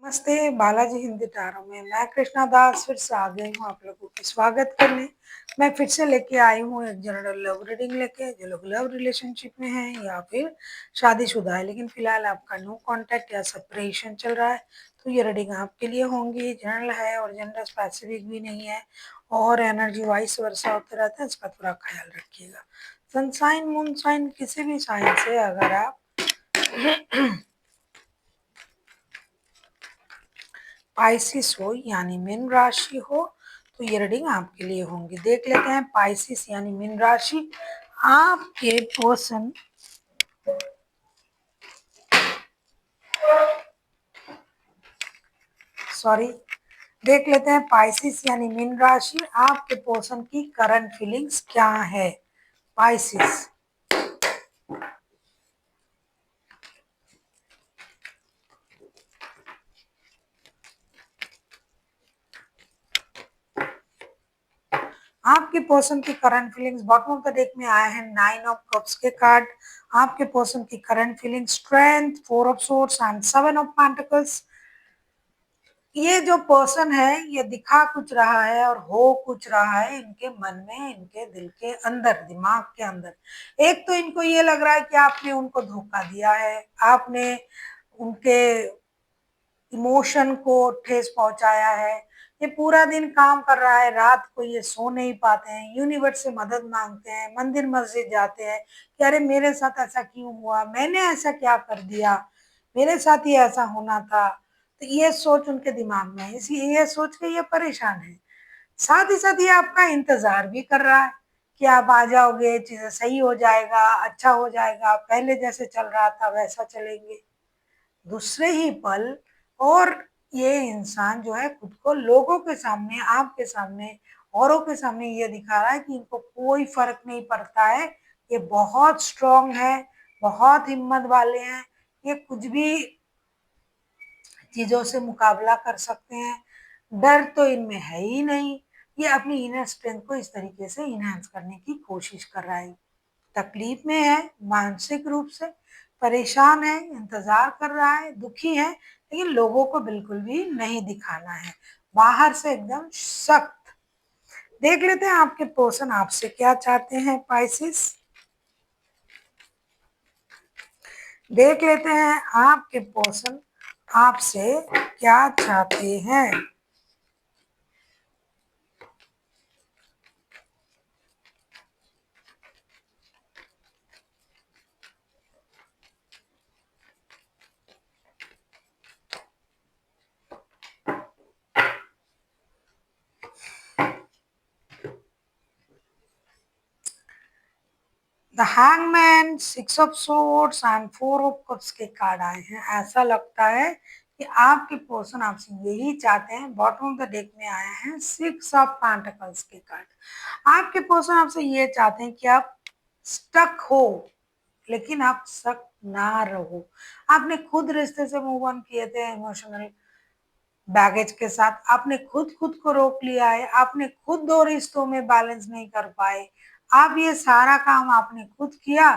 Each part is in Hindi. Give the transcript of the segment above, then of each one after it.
नमस्ते, बालाजी हिंदी टारों में मैं कृष्णा दास फिर से आ गई हूँ आप लोगों का स्वागत करने। मैं फिर से लेके आई हूँ एक जनरल लव रीडिंग लेके, जो लोग लव रिलेशनशिप में हैं या फिर शादीशुदा है लेकिन फिलहाल आपका नो कांटेक्ट या सेपरेशन चल रहा है, तो ये रीडिंग आपके लिए होंगी। जनरल है और जनरल स्पेसिफिक भी नहीं है और एनर्जी वाइस वर्षा होते रहता है, इसका थोड़ा ख्याल रखिएगा। सनसाइन मून साइन किसी भी साइन से अगर आप पाइसिस हो यानी मीन राशि हो तो ये रीडिंग आपके लिए होंगी। देख लेते हैं पाइसिस यानी मीन राशि आपके पर्सन देख लेते हैं पाइसिस यानी मीन राशि आपके पर्सन की करंट फीलिंग्स क्या है। पाइसिस आपके पर्सन की current feelings bottom of the deck में आए हैं 9 ऑफ कप्स के कार्ड। आपके पर्सन की current feeling strength, 4 of swords and 7 of pentacles. ये जो पर्सन है ये दिखा कुछ रहा है और हो कुछ रहा है इनके मन में, इनके दिल के अंदर, दिमाग के अंदर। एक तो इनको ये लग रहा है कि आपने उनको धोखा दिया है, आपने उनके इमोशन को ठेस पहुंचाया है। ये पूरा दिन काम कर रहा है, रात को ये सो नहीं पाते हैं, यूनिवर्स से मदद मांगते हैं, मंदिर मस्जिद जाते हैं कि अरे मेरे साथ ऐसा क्यों हुआ, मैंने ऐसा क्या कर दिया, मेरे साथ ही ऐसा होना था। तो ये सोच उनके दिमाग में है, इसी ये सोच के ये परेशान है। साथ ही साथ ये आपका इंतजार भी कर रहा है कि आप आ जाओगे, चीजें सही हो जाएगा, अच्छा हो जाएगा, पहले जैसे चल रहा था वैसा चलेंगे। दूसरे ही पल और ये इंसान जो है खुद को लोगों के सामने, आपके सामने, औरों के सामने ये दिखा रहा है कि इनको कोई फर्क नहीं पड़ता है, ये बहुत स्ट्रांग है, बहुत हिम्मत वाले हैं, ये कुछ भी चीजों से मुकाबला कर सकते हैं, डर तो इनमें है ही नहीं। ये अपनी इनर स्ट्रेंथ को इस तरीके से इनहेंस करने की कोशिश कर रहा है। तकलीफ में है, मानसिक रूप से परेशान है, इंतजार कर रहा है, दुखी है, लेकिन लोगों को बिल्कुल भी नहीं दिखाना है, बाहर से एकदम सख्त। देख लेते हैं आपके पर्सन आपसे क्या चाहते हैं पाइसिस। देख लेते हैं आपके पर्सन आपसे क्या चाहते हैं। The hangman, 6 of swords and 4 of cups के कार्ड आए हैं। ऐसा लगता है कि आपके पर्सन आपसे यही चाहते हैं। बॉटम ऑफ द डेक में आए हैं 6 ऑफ पेंटिकल्स के कार्ड। आपके पर्सन आपसे ये चाहते हैं कि आप स्टक हो, लेकिन आप स्टक ना रहो। आपने खुद रिश्ते से मूव ऑन किए थे इमोशनल बैगेज के साथ, आपने खुद खुद को रोक लिया है, आपने खुद दो रिश्तों में बैलेंस नहीं कर पाए। आप ये सारा काम आपने खुद किया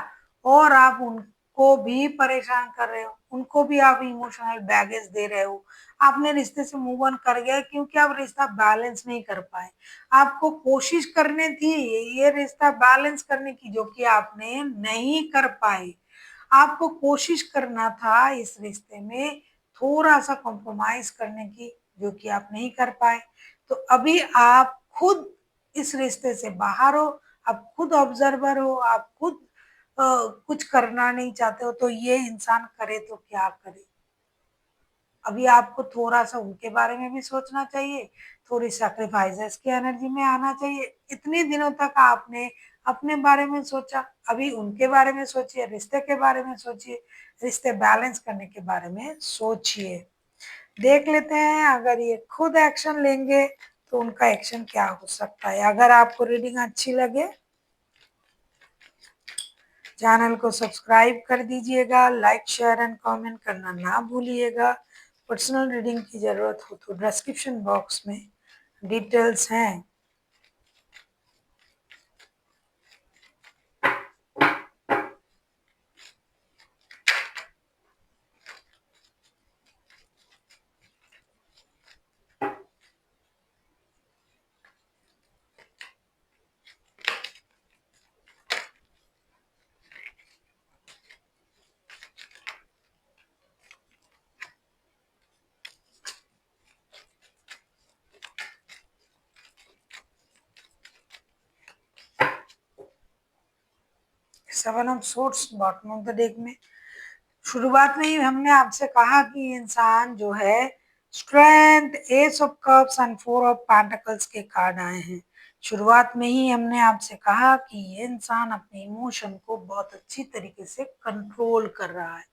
और आप उनको भी परेशान कर रहे हो, उनको भी आप इमोशनल बैगेज दे रहे हो। आपने रिश्ते से मूव ऑन कर गए क्योंकि आप रिश्ता बैलेंस नहीं कर पाए। आपको कोशिश करनी थी ये रिश्ता बैलेंस करने की, जो कि आपने नहीं कर पाए। आपको कोशिश करना था इस रिश्ते में थोड़ा सा कॉम्प्रोमाइज करने की, जो कि आप नहीं कर पाए। तो अभी आप खुद इस रिश्ते से बाहर हो, आप खुद ऑब्जर्वर हो, आप खुद कुछ करना नहीं चाहते हो, तो ये इंसान करे तो क्या करे। अभी आपको थोड़ा सा उनके बारे में भी सोचना चाहिए, थोड़ी सैक्रिफाइसेस की एनर्जी में आना चाहिए। इतने दिनों तक आपने अपने बारे में सोचा, अभी उनके बारे में सोचिए, रिश्ते के बारे में सोचिए, रिश्ते बैलेंस करने के बारे में सोचिए। देख लेते हैं अगर ये खुद एक्शन लेंगे तो उनका एक्शन क्या हो सकता है। अगर आपको रीडिंग अच्छी लगे चैनल को सब्सक्राइब कर दीजिएगा, लाइक शेयर एंड कमेंट करना ना भूलिएगा। पर्सनल रीडिंग की ज़रूरत हो तो डिस्क्रिप्शन बॉक्स में डिटेल्स हैं। 7 of swords bottom of the deck में। शुरुआत में ही हमने आपसे कहा कि इंसान जो है strength, S of cups and 4 of pentacles के कार्ड आए हैं। शुरुआत में ही हमने आपसे कहा कि ये इंसान अपने इमोशन को बहुत अच्छी तरीके से कंट्रोल कर रहा है।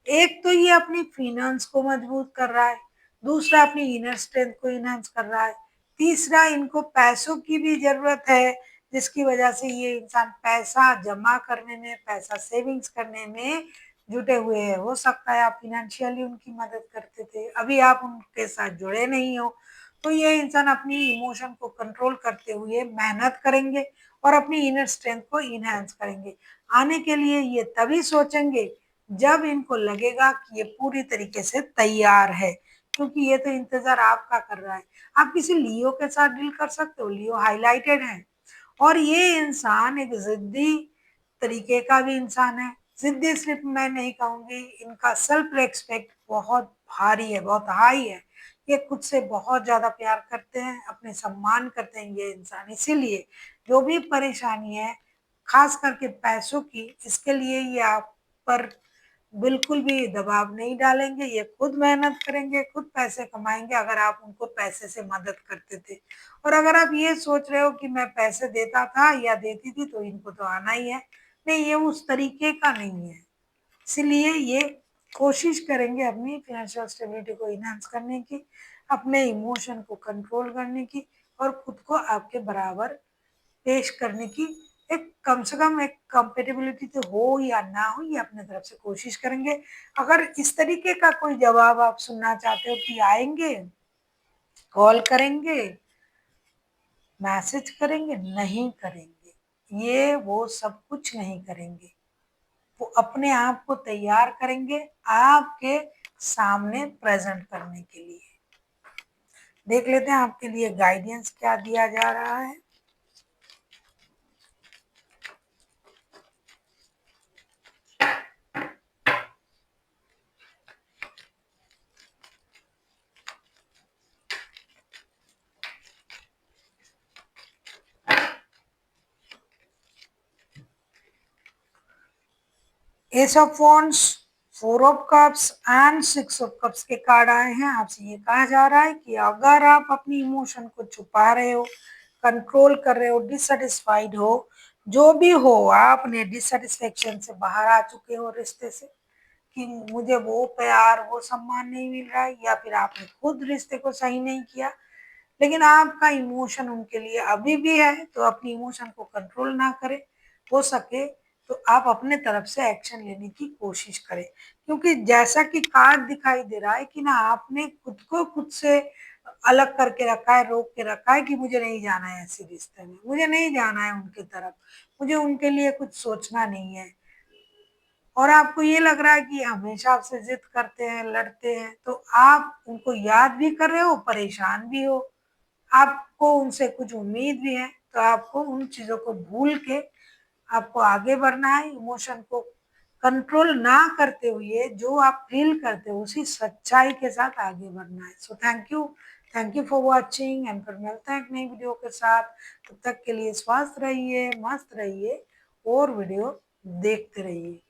एक तो ये अपनी फिनेंस को मजबूत कर रहा है, दूसरा अपनी इनर स्ट्रेंथ को इनहांस कर रहा है, तीसरा इनको पैसों की भी जरूरत है, जिसकी वजह से ये इंसान पैसा जमा करने में, पैसा सेविंग्स करने में जुटे हुए हैं। हो सकता है आप फिनेंशियली उनकी मदद करते थे, अभी आप उनके साथ जुड़े नहीं हो, तो ये इंसान अपनी इमोशन को कंट्रोल करते हुए मेहनत करेंगे और अपनी इनर स्ट्रेंथ को इनहांस करेंगे। आने के लिए ये तभी सोचेंगे जब इनको लगेगा कि ये पूरी तरीके से तैयार है, क्योंकि ये तो इंतजार आपका कर रहा है। आप किसी लियो के साथ डील कर सकते हो, लियो हाईलाइटेड है और ये इंसान एक जिद्दी तरीके का भी इंसान है। जिद्दी सिर्फ मैं नहीं कहूंगी, इनका सेल्फ रेस्पेक्ट बहुत भारी है, बहुत हाई है। ये खुद से बहुत ज्यादा प्यार करते हैं, अपने सम्मान करते हैं ये इंसान। इसीलिए जो भी परेशानी है, खास करके पैसों की, इसके लिए ये आप पर बिल्कुल भी दबाव नहीं डालेंगे। ये खुद मेहनत करेंगे, खुद पैसे कमाएंगे अगर आप उनको पैसे से मदद करते थे। और अगर आप ये सोच रहे हो कि मैं पैसे देता था या देती थी तो इनको तो आना ही है, नहीं, ये उस तरीके का नहीं है। इसलिए ये कोशिश करेंगे अपनी फाइनेंशियल स्टेबिलिटी को इनहांस करने की, अपने इमोशन को कंट्रोल करने की और खुद को आपके बराबर पेश करने की। एक कम से कम एक कंपेटेबिलिटी तो हो या ना हो, ये अपने तरफ से कोशिश करेंगे। अगर इस तरीके का कोई जवाब आप सुनना चाहते हो कि आएंगे, कॉल करेंगे, मैसेज करेंगे, नहीं करेंगे, ये वो सब कुछ नहीं करेंगे। वो अपने आप को तैयार करेंगे आपके सामने प्रेजेंट करने के लिए। देख लेते हैं आपके लिए गाइडेंस क्या दिया जा रहा है। S of wands, 4 of cups and 6 of cups के कार्ड आए हैं। आपसे ये कहा जा रहा है कि अगर आप अपनी इमोशन को छुपा रहे हो, कंट्रोल कर रहे हो, डिससेटिस्फाइड हो, जो भी हो, आपने डिससेटिस्फेक्शन से बाहर आ चुके हो रिश्ते से, कि मुझे वो प्यार, वो सम्मान नहीं मिल रहा है, या फिर आपने खुद रिश्ते को सही नहीं किया, लेकिन आपका इमोशन उनके लिए अभी भी है, तो अपनी इमोशन को कंट्रोल ना करें। हो सके तो आप अपने तरफ से एक्शन लेने की कोशिश करें, क्योंकि जैसा कि कार्ड दिखाई दे रहा है कि ना आपने खुद को खुद से अलग करके रखा है, रोक के रखा है कि मुझे नहीं जाना है ऐसे रिश्ते में, मुझे नहीं जाना है उनके तरफ, मुझे उनके लिए कुछ सोचना नहीं है। और आपको ये लग रहा है कि हमेशा आपसे जिद करते हैं, लड़ते हैं, तो आप उनको याद भी कर रहे हो, परेशान भी हो, आपको उनसे कुछ उम्मीद भी है, तो आपको उन चीज़ों को भूल के आपको आगे बढ़ना है। इमोशन को कंट्रोल ना करते हुए जो आप फील करते हो उसी सच्चाई के साथ आगे बढ़ना है। So thank you for watching and फिर मिलते हैं एक नई वीडियो के साथ। तब तक के लिए स्वस्थ रहिए, मस्त रहिए और वीडियो देखते रहिए।